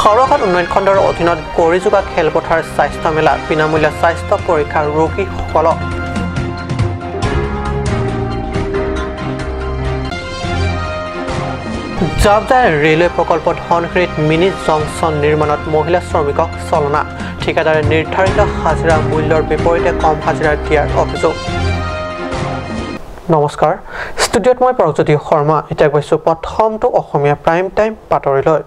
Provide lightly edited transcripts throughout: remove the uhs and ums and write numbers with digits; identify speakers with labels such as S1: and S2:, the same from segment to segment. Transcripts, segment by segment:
S1: খৰকাত উন্নয়ন খণ্ডৰ অধীনত গৰিযোগা খেলপথাৰ স্বাস্থ্য মেলা বিনামূলীয়া স্বাস্থ্য পৰীক্ষা ৰোগীসকলক জাবজাই ৰেলৱে প্ৰকল্প ধনশিৰিত মিনি জংচন নিৰ্মাণত মহিলা শ্ৰমিকক চলনা ঠিকাদাৰে নিৰ্ধাৰিত হাজিৰা মূল্যৰ বিপৰীতে কম হাজিৰা দিয়াৰ অভিযোগ নমস্কাৰ ষ্টুডিঅ'ত মই প্ৰগজ্যোতি শৰ্মা এতিয়া গৈছো প্ৰথমটো অসমীয়া প্ৰাইম টাইম বাতৰিলৈ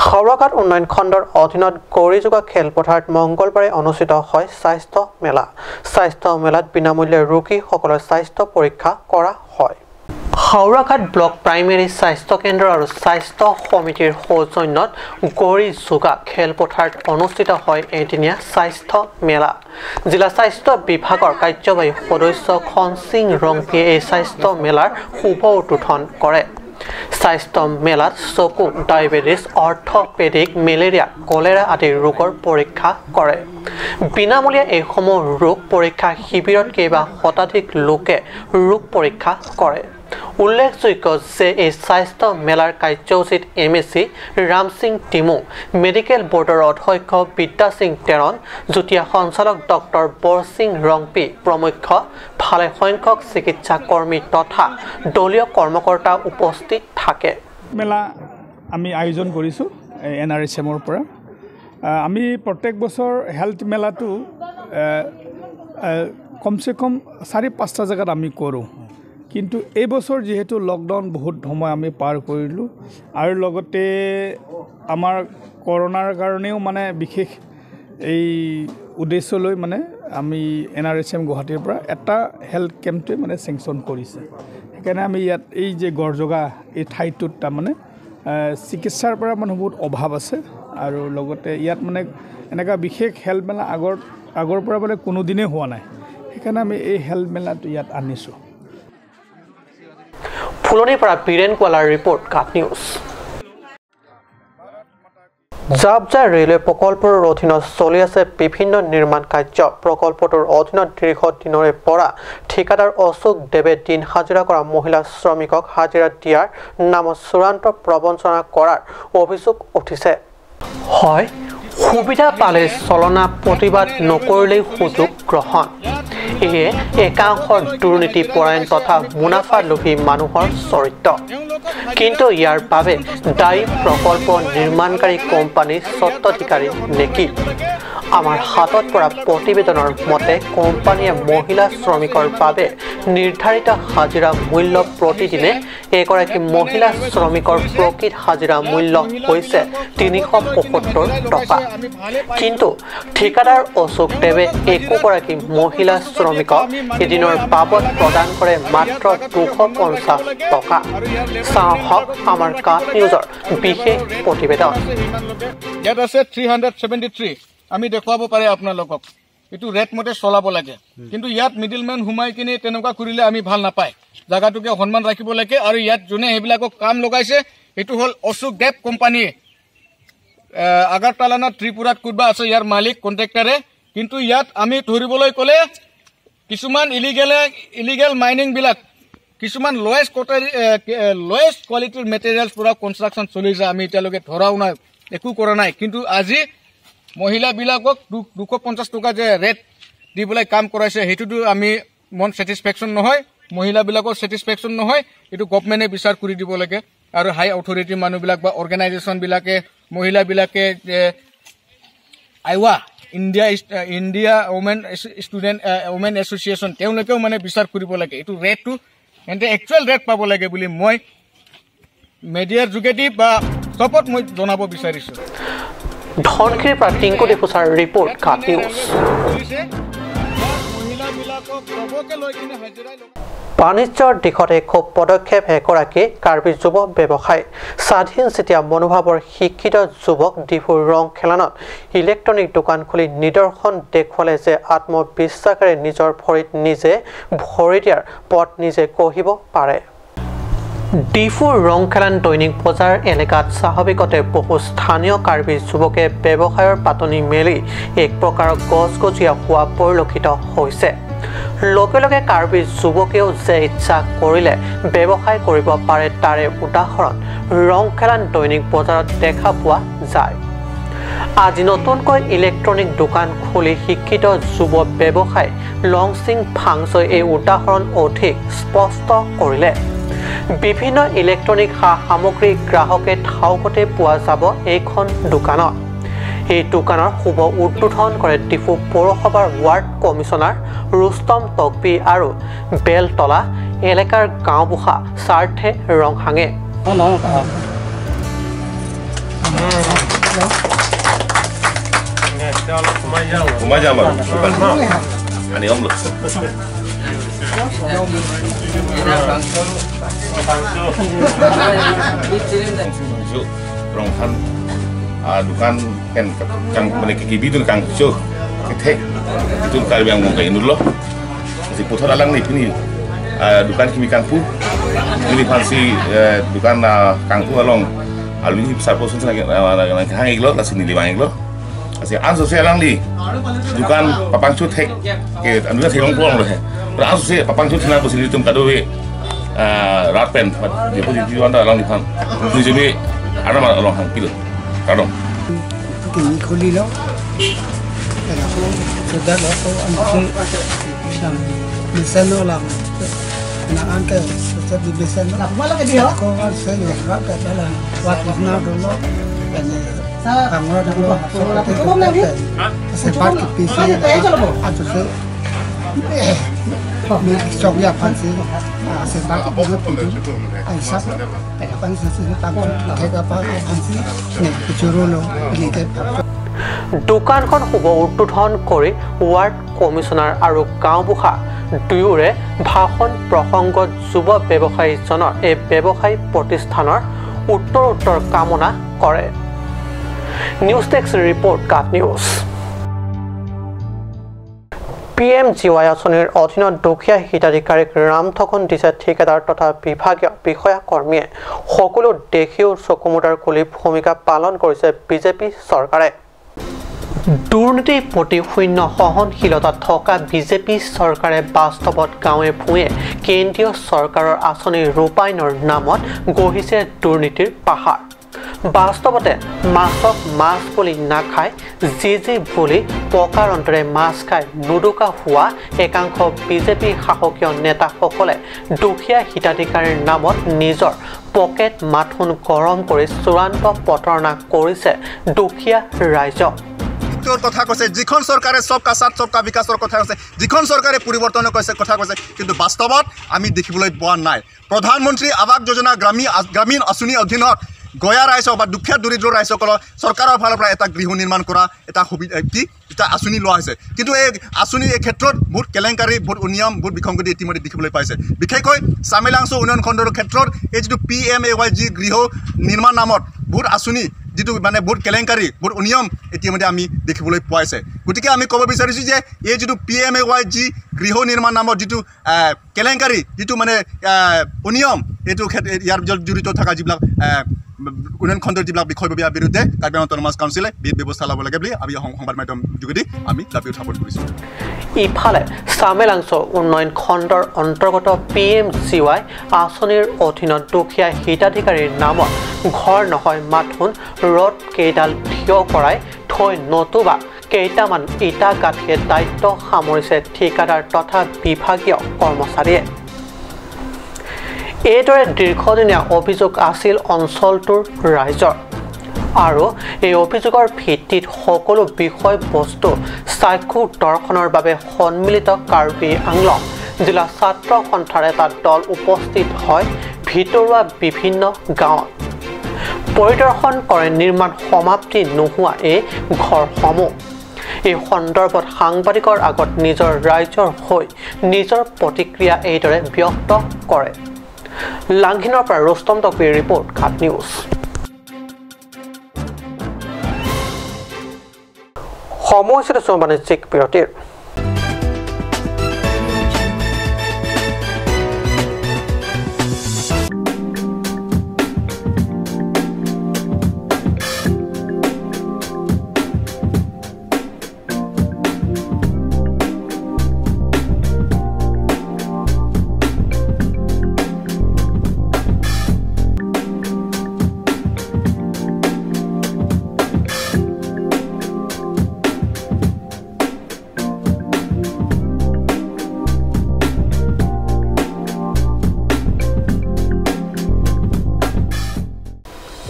S1: খৰকাত উন্নয়ন খণ্ডৰ অধীনত গৰিযোগা খেলপথাৰত মঙ্গলবাৰে অনুষ্ঠিত হয় স্বাস্থ্য মেলাত বিনামূল্যে ৰোগীসকলৰ স্বাস্থ্য পৰীক্ষা কৰা হয় হাওৰাঘাট ব্লক প্ৰাইমেৰী স্বাস্থ্য কেন্দ্ৰ আৰু স্বাস্থ্য সমিতিৰ সৌজন্যত গৰিযোগা খেলপথাৰত অনুষ্ঠিত হয় এদিনীয়া স্বাস্থ্য মেলা জিলা স্বাস্থ্য বিভাগৰ কাৰ্যবাহী সদস্য খনসিং ৰংপিয়ে এই স্বাস্থ্য মেলাৰ শুভ উদ্বোধন কৰে স্বাস্থ্য মেলাত চকু ডায়েবেটিছ অৰ্থপেডিক মেলেৰিয়া কলেৰা আদি ৰোগৰ পৰীক্ষা কৰে বিনামূলীয়া এইসমূহ ৰোগ পৰীক্ষা শিবিৰত কেইবা শতাধিক লোকে ৰোগ পৰীক্ষা কৰে উল্লেখযোগ্য যে এই স্বাস্থ্য মেলাৰ কাৰ্যসূচীত MAC Ram Singh Temu medical বোৰ্ডৰ অধ্যক্ষ বিদ্যা সিং তেৰণ যুটীয়া সঞ্চালক ডক্টৰ বৰ সিং ৰংপি প্ৰমুখ ভালে সংখ্যক চিকিৎসা কৰ্মী তথা দলীয় কৰ্মকৰ্তা উপস্থিত থাকে
S2: মেলা আমি আয়োজন কৰিছো এনআৰএছএমৰ পৰা আমি প্ৰত্যেক বছৰ হেলথ মেলাটো কমসে কম 4-5টা জায়গাত আমি কৰোঁ কিন্তু এই বছৰ যেহেতু লকডাউন বহুত সময় আমি পাৰ কৰিলোঁ আৰু লগতে আমাৰ কৰোনাৰ কাৰণেও মানে বিশেষ এই উদ্দেশ্যলৈ মানে আমি এনআৰএছএম গুৱাহাটীৰ পৰা এটা হেলথ কেম্পটো মানে চেংচন কৰিছে সেইকাৰণে আমি ইয়াত এই যে গড়জগা এই ঠাইটোত তাৰমানে চিকিৎসাৰ পৰা মানে বহুত অভাৱ আছে আৰু লগতে ইয়াত মানে এনেকুৱা বিশেষ হেলথ মেলা আগৰ পৰা মানে কোনো দিনে হোৱা নাই সেইকাৰণে আমি এই হেলথ মেলাটো ইয়াত আনিছোঁ ফুলনিৰ পৰা বীৰেন কোৱালাৰ ৰিপৰ্ট কাট নিউজ
S1: জাবজাই ৰেলৱে প্ৰকল্পৰ অধীনত চলি আছে বিভিন্ন নিৰ্মাণ কাৰ্য প্ৰকল্পটোৰ অধীনত দীৰ্ঘদিনৰে পৰা ঠিকাদাৰ অশোক দেৱে দিন হাজিৰা কৰা মহিলা শ্ৰমিকক হাজিৰা দিয়াৰ নামত চূড়ান্ত প্ৰবঞ্চনা কৰাৰ অভিযোগ উঠিছে হয় সুবিধা পালে চলনা প্ৰতিবাদ নকৰিলেই সুযোগ গ্ৰহণ এয়ে একাংশৰ দুৰ্নীতি পৰায়ণ তথা মুনাফা লোভী মানুহৰ চৰিত্ৰ কিন্তু ইয়াৰ বাবে দায়ী প্ৰকল্প নিৰ্মাণকাৰী কোম্পানীৰ স্বত্বাধিকাৰী নেকি আমাৰ হাতত পৰা প্ৰতিবেদনৰ মতে কোম্পানীয়ে মহিলা শ্ৰমিকৰ বাবে নিৰ্ধাৰিত হাজিৰা মূল্য প্ৰতিদিনে এগৰাকী মহিলা শ্ৰমিকৰ প্ৰকৃত হাজিৰা মূল্য হৈছে 375 টকা কিন্তু ঠিকাদাৰ অশোক দেৱে একোগৰাকী মহিলা শ্ৰমিকক এদিনৰ বাবদ প্ৰদান কৰে মাত্ৰ 250 টকা চাওক আমাৰ কাট নিউজৰ বিশেষ প্ৰতিবেদন
S3: ইয়াত আছে 373 আমি দেখুৱাব পাৰে আপোনালোকক এটো ৰেট মতে চলাব লাগে কিন্তু ইয়াত মিডলম্যান হুমাই কিনে তেনেকুৱা কৰিলে আমি ভাল নাপায় জাগাটোকে সন্মান ৰাখিব লাগে আৰু ইয়াত জনে হেবিলাকক কাম লগাইছে এটো হল অশোক দেৱ কোম্পানী আগাৰতালা না ত্ৰিপুৰাত কুবা আছে ইয়াৰ মালিক কন্ট্ৰাক্টৰে কিন্তু ইয়াত আমি ধৰিবলৈ কলে কিছুমান ইলিগেল মাইনিং বিলাক কিছুমান লোয়েষ্ট কোৱালিটিৰ মেটেৰিয়েলছ পুৰা কনষ্ট্ৰাকচন চলিছে আমি এতিয়ালৈকে ধৰাও নাই একো কৰা নাই কিন্তু আজি মহিলা বিলাকক 250 টকা যে ৰেট দিবলৈ কাম কৰাইছে হেতুটো আমি মন স্যাটিসফ্যাকশন নহয় মহিলা বিলাকৰ স্যাটিসফ্যাকশন নহয় এটো গভৰ্ণমেন্টে বিচাৰ কৰি দিব লাগে আৰু হাই অথৰিটি মানুহ বিলাক বা অৰ্গানাইজেচন বিলাকে মহিলা বিলাকে আইৱা ইণ্ডিয়া ওমেন এছ'চিয়েশ্যন তেওঁলোকেও মানে বিচাৰ কৰিব লাগে এটো ৰেটটো এন্ড একচুয়াল ৰেট পাব লাগে বুলি মই মিডিয়াৰ যোগেদি বা সপত মই জনাব বিচাৰিছো
S1: ধনখিৰিৰ পৰা টিংকু ডিফুচাৰ ৰিপৰ্ট কাট নিউজ বাণিজ্যৰ দিশতে খুব পদক্ষেপ এগৰাকী কাৰ্বি যুৱ ব্যৱসায়ী স্বাধীন চিতিয়া মনোভাৱৰ শিক্ষিত যুৱক ডিফুৰ ৰং খেলানত ইলেক্ট্ৰনিক দোকান খুলি নিদৰ্শন দেখুৱালে যে আত্মবিশ্বাসেৰে নিজৰ ভৰিত নিজে ভৰি দিয়াৰ পথ নিজে গঢ়িব পাৰে ডিফুৰ ৰং খেলান দৈনিক বজাৰ এলেকাত স্বাভাৱিকতে বহু স্থানীয় কাৰ্বি যুৱকে ব্যৱসায়ৰ পাতনি মেলি এক প্ৰকাৰৰ গছগজীয়া হোৱা পৰিলক্ষিত হৈছে লগে লগে কাৰ্বি যুৱকেও যে ইচ্ছা কৰিলে ব্যৱসায় কৰিব পাৰে তাৰে উদাহৰণ ৰং খেলান দৈনিক বজাৰত দেখা পোৱা যায় আজি নতুনকৈ ইলেক্ট্ৰনিক দোকান খুলি শিক্ষিত যুৱ ব্যৱসায়ী লংচিং ফাংচই এই উদাহৰণ অধিক স্পষ্ট কৰিলে বিভিন্ন ইলেক্ট্ৰনিক সামগ্ৰী গ্ৰাহকে ঠাউকতে পোৱা যাব এইখন দোকানত এই দোকানৰ শুভ উদ্বোধন কৰে ডিফু পৌৰসভাৰ ৱাৰ্ড কমিছনাৰ ৰুস্তম তকবি আৰু বেলতলা এলেকাৰ গাঁওবুঢ়া স্বাৰ্থে ৰংহাঙে
S4: Dukan kan mereka kibi tu kang show ketek itu kalau yang mungkin dulu si putar alang ni ini dukan kimi kang pu ini fancy dukan kang pu along alwi besar posun lagi hang iglot lah sini lima iglot si anso si alang ni dukan papang cut hek ke anu dah hilang pulang loh he anso si papang cut sana posisi itu kado we rapen di posisi itu anda alang di pan tu jadi ada malah along hang pil kado
S5: kini kholi lo era ko sudah lo ko an sang bisa no lang na an ke sudah di bisa no wala ke dia ko saya yo ra ke dalam waktu na dulu dan kamu ada ko sempat ke PC atau se mi sok ya pansi sempat ke itu ai sab ada pansi se takon ke apa pansi ne kecuru lo ini ke
S1: দোকানখন শুভ উদ্বোধন কৰি ward commissioner আৰু গাঁওবুঢ়া দুয়োৰে ভাষণ প্ৰসংগত যুৱ ব্যৱসায়ীজনৰ এই ব্যৱসায়ী প্ৰতিষ্ঠানৰ উত্তৰ কামনা কৰে নিউজ টেক্স ৰিপৰ্ট কাট নিউজ PMGY আঁচনিৰ অধীনত দুখীয়া হিতাধিকাৰীক ৰামঠগন দিছে ঠিকাদাৰ তথা বিভাগীয় বিষয়া কৰ্মীয়ে সকলো দেশীয় চকুমুটাৰ খুলি ভূমিকা পালন কৰিছে বিজেপি চৰকাৰে দুৰ্নীতিৰ প্ৰতি শূন্য সহনশীলতা থকা বিজেপি চৰকাৰে বাস্তৱত গাঁৱে ভূঞে কেন্দ্ৰীয় চৰকাৰৰ আঁচনি ৰূপায়ণৰ নামত গঢ়িছে দুৰ্নীতিৰ পাহাৰ বাস্তৱতে মাছক মাছ বুলি নাখায় যি বুলি পকাৰ অন্তৰে মাছ খাই নুডুকা হোৱা একাংশ বিজেপি শাসকীয় নেতাসকলে দুখীয়া হিতাধিকাৰীৰ নামত নিজৰ পকেট মাথোন গৰম কৰি চূড়ান্ত প্ৰতাৰণা কৰিছে দুখীয়া ৰাইজক
S6: কথা কৈছে যিখন চৰকাৰে সবকা সাথ সবকা বিকাশৰ কথা কৈছে যিখন চৰকাৰে পৰিৱৰ্তন কৈছে কথা কৈছে কিন্তু বাস্তৱত আমি দেখিবলৈ পোৱা নাই প্ৰধানমন্ত্ৰী আৱাস যোজনা গ্ৰামীণ আঁচনিৰ অধীনত গয়া ৰাইজক বা দুখীয়া দৰিদ্ৰ ৰাইজসকলক চৰকাৰৰ ফালৰ পৰা এটা গৃহ নিৰ্মাণ কৰা এটা সুবিধা কি এটা আঁচনি লোৱা হৈছে কিন্তু এই আঁচনি এই ক্ষেত্ৰত বহুত কেলেংকাৰী বহুত অনিয়ম বহুত বিসংগতি ইতিমধ্যে দেখিবলৈ পাইছে বিশেষকৈ চামেলাংশ উন্নয়ন খণ্ডৰ ক্ষেত্ৰত এই যিটো PMAY গৃহ নিৰ্মাণ নামত বহুত আঁচনি যিটো মানে বহুত কেলেংকাৰী বহুত অনিয়ম ইতিমধ্যে আমি দেখিবলৈ পাইছে গতিকে আমি ক'ব বিচাৰিছোঁ যে এই যিটো PMAY গৃহ নিৰ্মাণ নামত যিটো কেলেংকাৰী যিটো মানে অনিয়ম এইটো ইয়াৰ জড়িত থকা যিবিলাক উন্নয়ন খণ্ডৰ যিবিলাক বিষয়ববীয়াৰ বিৰুদ্ধে কাৰ্বি অট'নমাছ কাউন্সিলে বিধ ব্যৱস্থা ল'ব লাগে বুলি আমি সংবাদ মাধ্যম যোগেদি আমি দাবী উত্থাপন কৰিছোঁ
S1: ইফালে চামেলাংশ উন্নয়ন খণ্ডৰ অন্তৰ্গত PMGY আঁচনিৰ অধীনত দুখীয়া হিতাধিকাৰীৰ নামত ঘৰ নহয় মাথোন ৰদ কেইডাল থিয় কৰাই থৈ নতুবা কেইটামান ইটা গাঁঠিয়ে দায়িত্ব সামৰিছে ঠিকাদাৰ তথা বিভাগীয় কৰ্মচাৰীয়ে এইদৰে দীৰ্ঘদিনীয়া অভিযোগ আছিল অঞ্চলটোৰ ৰাইজৰ আৰু এই অভিযোগৰ ভিত্তিত সকলো বিষয়বস্তু চাক্ষু দৰ্শনৰ বাবে সন্মিলিত কাৰ্বি আংলং জিলা ছাত্ৰ সন্থাৰ এটা দল উপস্থিত হয় ভিতৰুৱা বিভিন্ন গাঁৱত পৰিদৰ্শন কৰে নিৰ্মাণ সমাপ্তি নোহোৱা এই ঘৰসমূহ এই সন্দৰ্ভত সাংবাদিকৰ আগত নিজৰ ৰাইজৰ হৈ নিজৰ প্ৰতিক্ৰিয়া এইদৰে ব্যক্ত কৰে লাংঘিনৰ পৰা ৰুস্তম তকবিৰ ৰিপৰ্ট ঘাট নিউজ সময় হৈছে বাণিজ্যিক বিৰতিৰ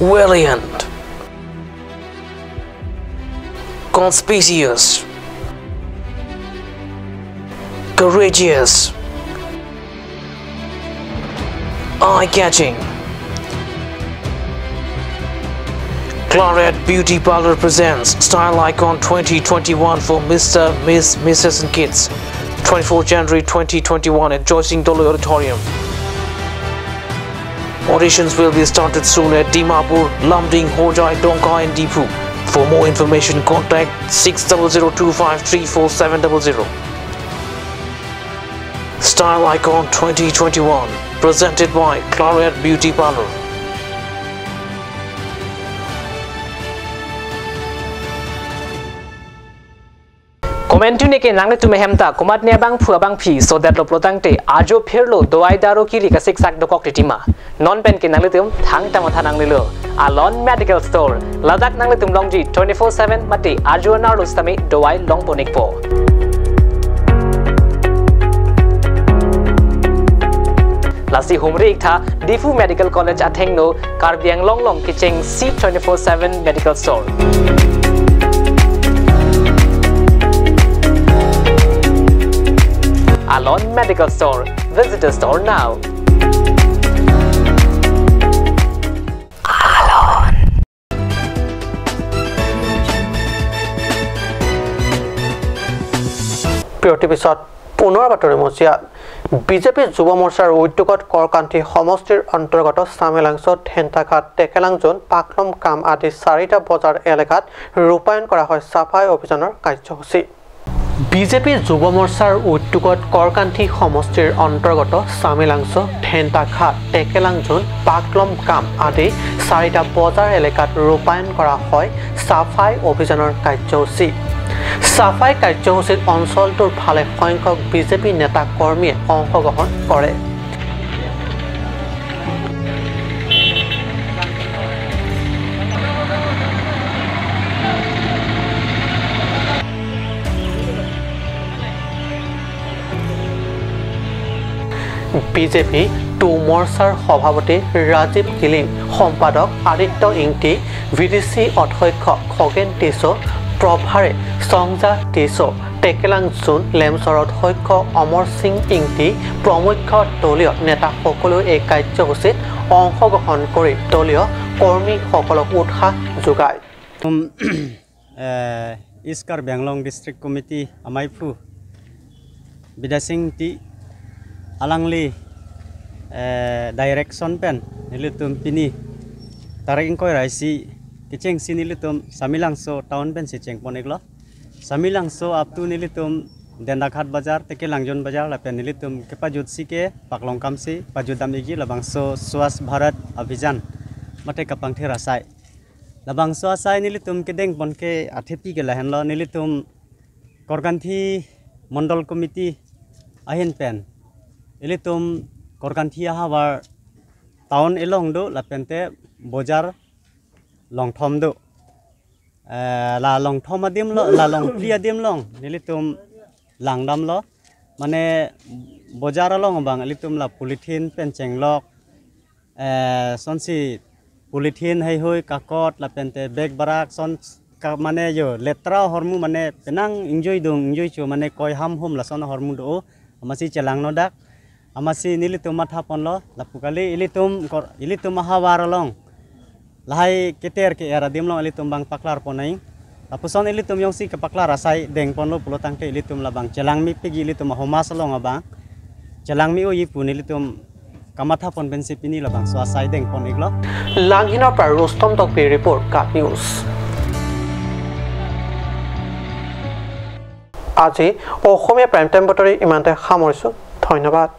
S7: valiant, conspicuous, courageous, eye-catching. Claret Beauty Parlor presents Style Icon 2021 for Mr., Miss, Mrs. and Kids. 24 January 2021 at Joycing Dolo Auditorium. Auditions will be started soon at Dimapur, Lumding, Hojai, Dongka and Dipu. For more information, contact 6002534700. Style Icon 2021 presented by Claret Beauty Parlor.
S8: Komentune ke nangle tume hemta komat ne bang phua bang phi so that lo protangte ajo phirlo doai daro ki rika sik sak dokok titima non pen ke nangle tum thang ta matha nangle lo alon medical store ladak nangle tum longji 24/7 mate ajo na lo stame doai long bonik po lasi humre ikha Difu Medical College athengno Karbiang long kicheng C24/7 medical store. Alon Medical Store. Visit the store now. Alon.
S1: পিছত পুনৰ বাতৰি মজিয়াত BJP যুৱ মৰ্চাৰ উদ্যোগত কৰকান্তি সমষ্টিৰ অন্তৰ্গত সামেলাংছ ঠেন্টাঘাট টেকেলাংজন পাকলম কাম আদি 4টা বজাৰ এলেকাত ৰূপায়ণ কৰা হয় সাফাই অভিযানৰ কাৰ্যসূচী বিজেপি যুৱ মৰ্চাৰ উদ্যোগত কৰকান্তি সমষ্টিৰ অন্তৰ্গত সামেলাংছ ঠেন্টাঘাট টেকেলাংজন পাকলম কাম আদি 4টা বজাৰ এলেকাত ৰূপায়ণ কৰা হয় সাফাই অভিযানৰ কাৰ্যসূচী সাফাই কাৰ্যসূচীত অঞ্চলটোৰ ভালে সংখ্যক বিজেপি নেতা কৰ্মীয়ে অংশগ্ৰহণ কৰে বিজেপি টু মৰ্চাৰ সভাপতি ৰাজীৱ কিলিম সম্পাদক আদিত্য ইংটি ভিডিসি অধ্যক্ষ খগেন টিছো প্ৰভাৰে সংজা টিছো টেকেলাংজুন লেমছৰ অধ্যক্ষ অমৰ সিং ইংটি প্ৰমুখ্য দলীয় নেতাসকলে এই কাৰ্যসূচীত অংশগ্ৰহণ কৰি দলীয় কৰ্মীসকলক উৎসাহ যোগায়
S9: ইস্কাৰ বেংলং ডিষ্ট্ৰিক্ট কমিটি আমাইফু বিদাসিং টি alangli direction pen nilitum pini taring koi raisi kicheng sinilitum samilangso town pen sicheng poneglo samilangso up to nilitum dendakhat bazar teke langjon bazar la pen nilitum kepajut sike paklongkam si pajudam igi labangso swas bharat abhijan mate kapang thera sai labangso asai nilitum kedeng ponke athepi ke lahenlo nilitum korganthi mondol committee ahin pen Ilitum korkanthia hawar town elong do lapente bojar long thom do la long thom adim lo la long pli adim long ilitum langdam lo mane bojar along bang ilitum la polythene pencheng lok sonsi polythene hai hoi kakot lapente bag barak son mane yo letra hormu mane penang enjoy chu mane koi ham hom la son hormu do amasi chelang no dak amasi nilitum mathapon lo lapukali ilitum hawar long lahai keter ke era dimlong ilitum bang paklar ponai tapuson ilitum yongsi ke paklar asai deng pon lo pulotang ke ilitum labang celang mi pigi ilitum homas long abang celang mi o yipun ilitum kamathapon bensipini labang so asai deng pon iglo
S1: langhinor par rostom tokpi report kat news আজি অসমীয়া prime time বাতৰি ইমানতে সামৰিছো ধন্যবাদ